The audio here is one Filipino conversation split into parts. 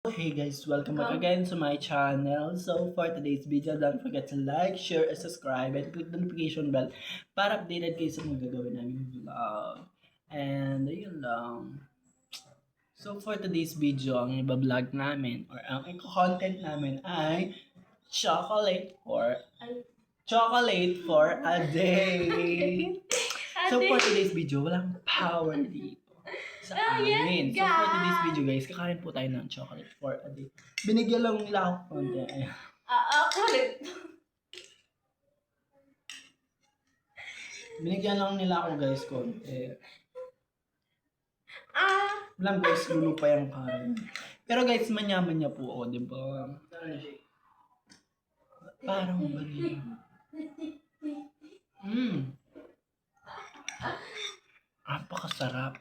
Hey guys, welcome back again to my channel. So for today's video, don't forget to like, share, and subscribe, and click the notification bell para updated kayo sa mga gagawin namin vlog. And ayun lang. So for today's video, ang iba-vlog namin or ang content namin ay chocolate for a day. So for today's video, walang power dito sa amin. So for today's video guys, kakain po tayo ng chocolate for a day. Binigyan lang nila ako konti. Ayan. Kulit. Binigyan lang nila ako guys konti. Walang guys, lulo pa yung kain. Pero guys, manyaman niya po ako, di ba? Parang vanilla. Napakasarap.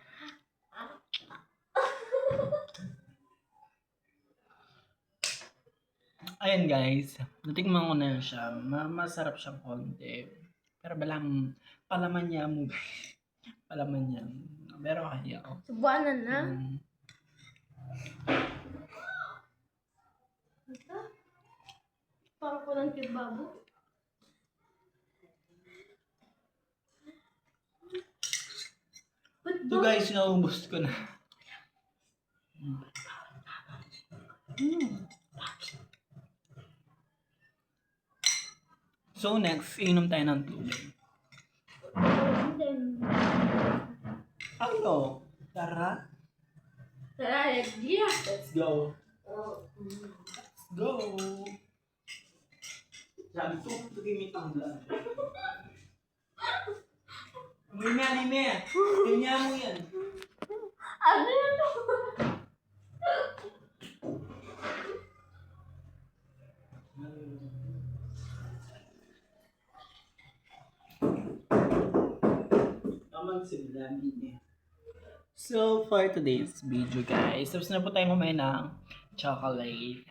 Ayan guys, natikman ko na siya. Masarap siyang konti. Pero palaman niya mo. Palaman niya. Pero kaya ako. Subuanan na. Ito? Parang ko lang kibabo. Ito guys, naubos ko na. So next, inom tayo ng tubig. Ano? Tara? Tara, yeah. Let's go. Let's go. Sabi ko, pag-imit ang vlog. Anime. Ganyan mo yan. Ano yun? So, for today's video guys, tapos na po tayo kumain ng chocolate.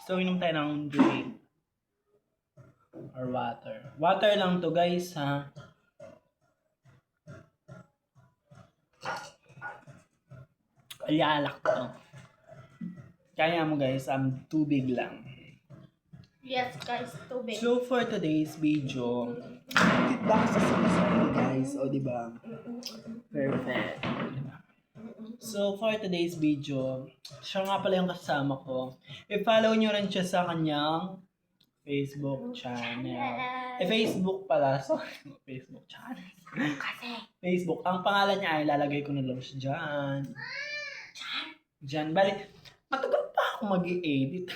So, inom tayo ng drink. Or water. Water lang to guys, ha? Alyak to. Kaya mo guys, tubig lang. Yes guys, tubig. So, for today's video, feedback sa sinasabi guys, o diba? Perfect. Diba? So, for today's video, siya nga pala yung kasama ko. I-follow nyo rin siya sa kanyang Facebook channel. Facebook pala. Sorry, Facebook channel. Kasi. Facebook. Ang pangalan niya ay lalagay ko na lang siya dyan. Dyan. Bali, matagal pa ako mag-i-edit.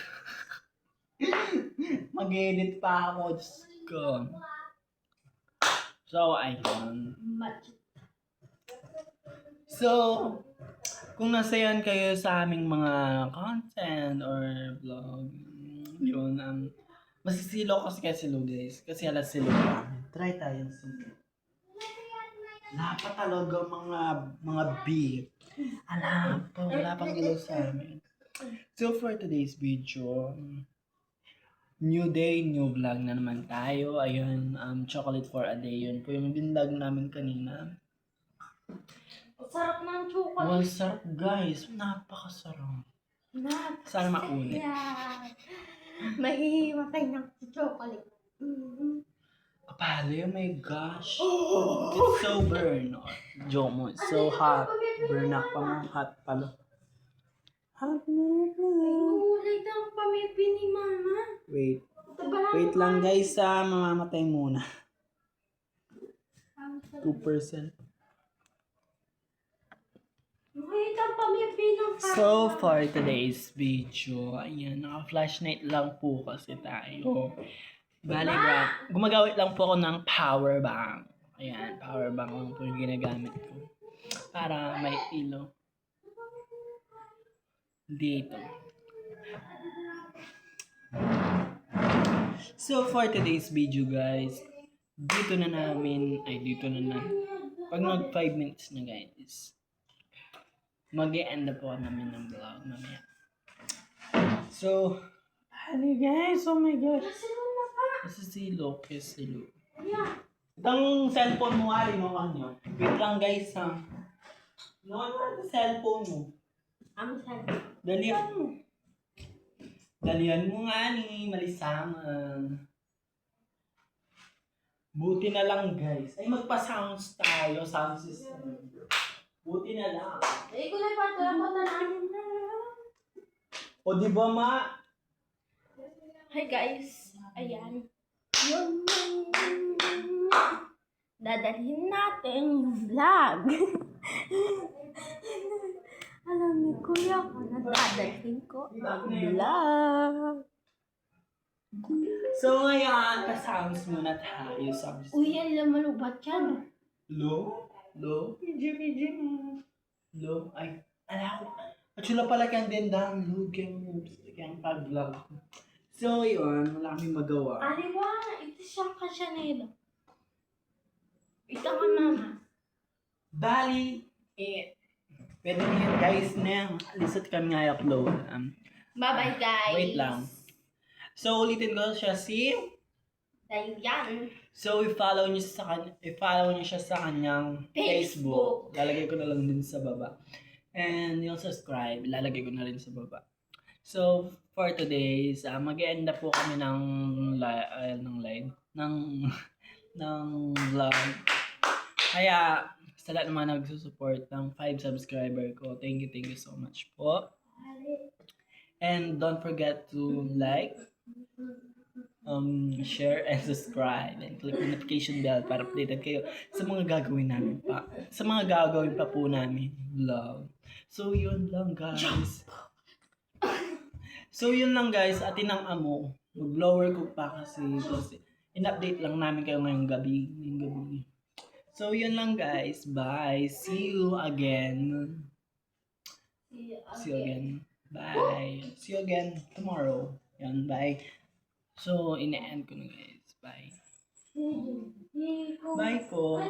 Mag-edit pa ako. Diyos ko. So, ayun. So, kung nasayan kayo sa aming mga content or vlog, yun, masisilo kasi Lu guys. Kasi alas silo namin. Try tayong silo. Wala pa talaga mga beef. Alam pa, wala pang ilaw sa amin. So, for today's video, new day, new vlog na naman tayo. Ayun, chocolate for a day. Yun po yung binlog namin kanina. Sarap ng chocolate. Well, sarap guys. Napakasarap. Sana maulit. Mahihimatay ng chocolate. Kapali, oh my gosh. It's so burn. Joke mo, it's so hot. Burn up pa mo, hot pala. Hot na Ulit ang pamipi ni mama. Wait. Wait lang guys, mamamatay muna. 2%. Ulit ang pamipi ng So, for today's video, ayan, naka-flashlight lang po kasi tayo. Bali, gumagamit lang po ako ng power bank. Ayan, power bank lang po yung ginagamit ko. Para may ilaw. Dito. So, for today's video, guys, dito na. Pag mag 5 minutes na, guys, mag-e-end na po namin ng vlog mamaya. So, ano guys, oh my gosh. Kasi si Lopez, si Lu. Itang cellphone mo, Ali, no? Wait lang, guys, ha? No, ano ang cellphone mo? Ang sabi. Dalian mo. Dalian mo nga ni, malisaman. Buti na lang guys. Ay magpa-sounds tayo, sound system. Buti na lang. Eh, kung nagpatalaman namin na. O di ba ma? Hi guys. Ayan. Yun. Dadalhin natin yung vlog. Alam ni Kuya ko na dadalhin ko ang vlog. So ngayon, pa-sounds muna tayo. Sound system. Uy, yan lang malubat yan. Low? Low? Medyo. Low? Ay, ala ko. At sila pala kang din download kayang pag-vlog. So yun, wala kaming magawa. Aliwa, ito siya ka siya nila. Ito ka mama. Bali, pwede niyan guys na lisat kami nga i-upload. Bye-bye guys. Wait lang. So ulitin ko siya si. Dahil yan. So i-follow niyo siya sa kanyang Facebook. Facebook. Lalagay ko na lang din sa baba. And yung subscribe, lalagay ko na rin sa baba. So for today's, mag-end na po kami ng ng vlog. Kaya sa lahat naman nagsusupport ng 5 subscriber ko, thank you so much po. And don't forget to like, share and subscribe and click the notification bell para updated kayo sa mga gagawin namin pa. Sa mga gagawin pa po namin vlog. So yun lang guys. So yun lang guys, atin ang amo. Mag-blower ko pa kasi in-update lang namin kayo ngayong gabi. So yun lang guys. Bye. See you again. See you again. Bye. See you again tomorrow. Yan, bye. So, ina-end ko na guys. Bye. Bye po.